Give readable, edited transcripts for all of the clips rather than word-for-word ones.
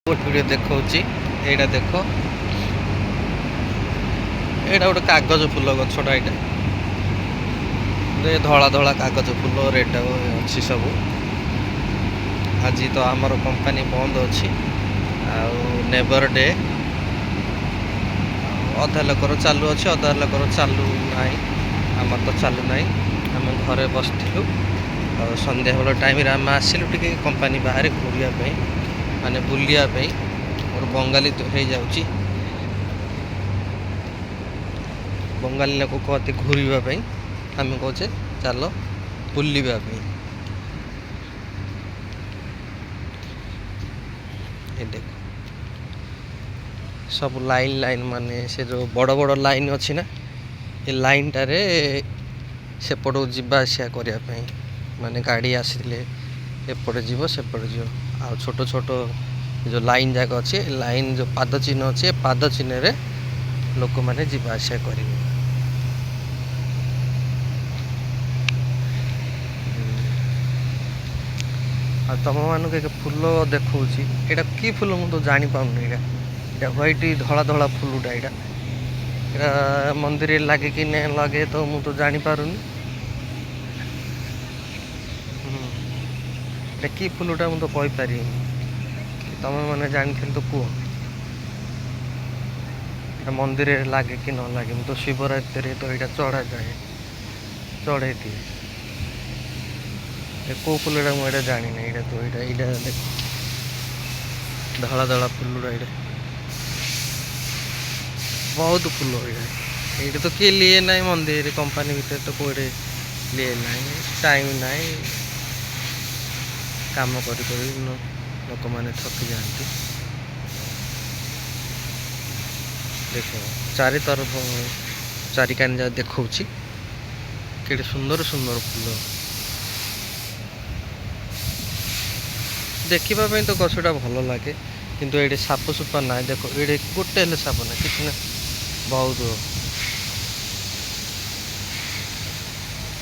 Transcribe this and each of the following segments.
ଗୋଟେ ଭିଡ଼ିଓ ଦେଖାଉଛି ଏଇଟା ଦେଖ ଏଇଟା ଗୋଟେ କାଗଜ ଫୁଲ ଗଛଟା ଏଇଟା ଧଳା ଧଳା କାଗଜ ଫୁଲ ରେଟ୍ ଅଛି ସବୁ। ଆଜି ତ ଆମର କମ୍ପାନୀ ବନ୍ଦ ଅଛି ଆଉ ନେଭର ଡେ ଅଧା ଲୋକର ଚାଲୁ ଅଛି ଅଧା ଲୋକର ଚାଲୁ ନାହିଁ। ଆମର ତ ଚାଲୁ ନାହିଁ ଆମେ ଘରେ ବସିଥିଲୁ ଆଉ ସନ୍ଧ୍ୟାବେଳ ଟାଇମ୍ରେ ଆମେ ଆସିଲୁ ଟିକେ କମ୍ପାନୀ ବାହାରେ ଘୂରିବା ପାଇଁ ମାନେ ବୁଲିବା ପାଇଁ। ମୋର ବଙ୍ଗାଳୀ ହେଇଯାଉଛି ବଙ୍ଗାଳୀ ଲୋକ କହନ୍ତି ଘୂରିବା ପାଇଁ ଆମେ କହୁଛେ ଚାଲ ବୁଲିବା ପାଇଁ। ଏ ଦେଖ ସବୁ ଲାଇନ୍ ଲାଇନ୍ ମାନେ ସେ ଯେଉଁ ବଡ଼ ବଡ଼ ଲାଇନ୍ ଅଛି ନା ଏ ଲାଇନ୍ଟାରେ ସେପଟକୁ ଯିବା ଆସିବା କରିବା ପାଇଁ ମାନେ ଗାଡ଼ି ଆସିଥିଲେ ଏପଟେ ଯିବ ସେପଟେ ଯିବ। ଆଉ ଛୋଟ ଛୋଟ ଯେଉଁ ଲାଇନ୍ ଯାକ ଅଛି ଲାଇନ୍ ଯେଉଁ ପାଦ ଚିହ୍ନ ଅଛି ଏ ପାଦ ଚିହ୍ନରେ ଲୋକମାନେ ଯିବା ଆସିବା କରିବେ। ଆଉ ତୁମମାନଙ୍କୁ ଏକ ଫୁଲ ଦେଖାଉଛି ଏଇଟା କି ଫୁଲ ମୁଁ ତ ଜାଣିପାରୁନି। ଏଇଟା ହ୍ୱାଇଟ୍ ଧଳା ଧଳା ଫୁଲଟା ଏଇଟା ମନ୍ଦିରରେ ଲାଗେ କି ନ ଲାଗେ ତ ମୁଁ ତ ଜାଣିପାରୁନି। ଏଇଟା କି ଫୁଲଟା ମୁଁ ତ କହିପାରିବିନି। ତମେ ମାନେ ଜାଣିଥିଲି ତ କୁହ। ଏଇଟା ମନ୍ଦିରରେ ଲାଗେ କି ନ ଲାଗେ ମୁଁ ତ ଶିବରାତ୍ରିରେ ତ ଏଇଟା ଚଢ଼େଇଦିଏ। କେଉଁ ଫୁଲଟା ମୁଁ ଏଇଟା ଜାଣିନି। ଏଇଟା ତ ଏଇଟା ଦେଖ ଧଳା ଧଳା ଫୁଲଟା ଏଇଟା ବହୁତ ଫୁଲ ଏଇଟା ତ କିଏ ଲିଏ ନାହିଁ ମନ୍ଦିରରେ କମ୍ପାନୀ ଭିତରେ ତ କେଉଁଠି ଲିଏ ନାହିଁ ଟାଇମ୍ ନାହିଁ କାମ କରି କରି ଲୋକମାନେ ଥକି ଯାଆନ୍ତି। ଦେଖ ଚାରି ତରଫ ଚାରିକାନି ଯାକ ଦେଖାଉଛି କେତେ ସୁନ୍ଦର ସୁନ୍ଦର ଫୁଲ। ଦେଖିବା ପାଇଁ ତ ଗଛଟା ଭଲ ଲାଗେ କିନ୍ତୁ ଏଇଠି ସାପ ସୁପା ନାହିଁ। ଦେଖ ଏଇଠି ଗୋଟେ ହେଲେ ସାପ ନାହିଁ କିଛି ନା ବହୁତ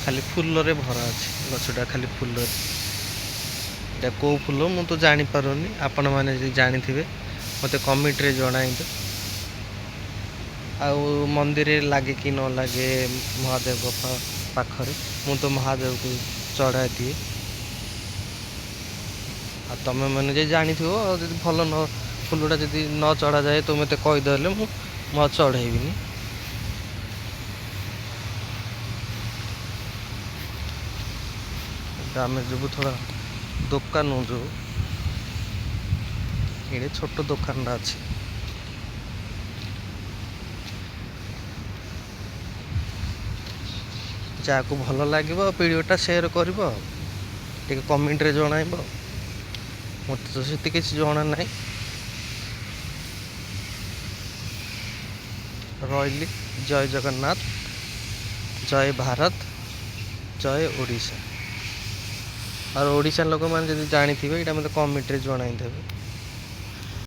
ଖାଲି ଫୁଲରେ ଭରା ଅଛି ଗଛଟା ଖାଲି ଫୁଲରେ। ଏଇଟା କେଉଁ ଫୁଲ ମୁଁ ତ ଜାଣିପାରୁନି। ଆପଣମାନେ ଯଦି ଜାଣିଥିବେ ମୋତେ କମେଣ୍ଟରେ ଜଣାଇବେ। ଆଉ ମନ୍ଦିରରେ ଲାଗେ କି ନ ଲାଗେ ମହାଦେବ ପାଖରେ ମୁଁ ତ ମହାଦେବକୁ ଚଢ଼ାଇ ଦିଏ। ଆଉ ତମେ ମାନେ ଯଦି ଜାଣିଥିବ ଆଉ ଯଦି ଭଲ ଫୁଲଟା ଯଦି ନ ଚଢ଼ାଯାଏ ତ ମୋତେ କହିଦେଲେ ମୁଁ ଆଉ ଚଢ଼େଇବିନି। ଆମେ ଯିବୁ ଥୋଡ଼ା ଦୋକାନ ଯେଉଁ ଏଇଠି ଛୋଟ ଦୋକାନଟା ଅଛି। ଯାହାକୁ ଭଲ ଲାଗିବ ଭିଡ଼ିଓଟା ସେୟାର କରିବ ଆଉ ଟିକେ କମେଣ୍ଟରେ ଜଣାଇବ। ମୋତେ ତ ସେତେ କିଛି ଜଣା ନାହିଁ। ରହିଲି। ଜୟ ଜଗନ୍ନାଥ, ଜୟ ଭାରତ, ଜୟ ଓଡ଼ିଶା। ଆଉ ଓଡ଼ିଶା ଲୋକମାନେ ଯଦି ଜାଣିଥିବେ ଏଇଟା ମୋତେ କମେଣ୍ଟରେ ଜଣାଇଦେବେ।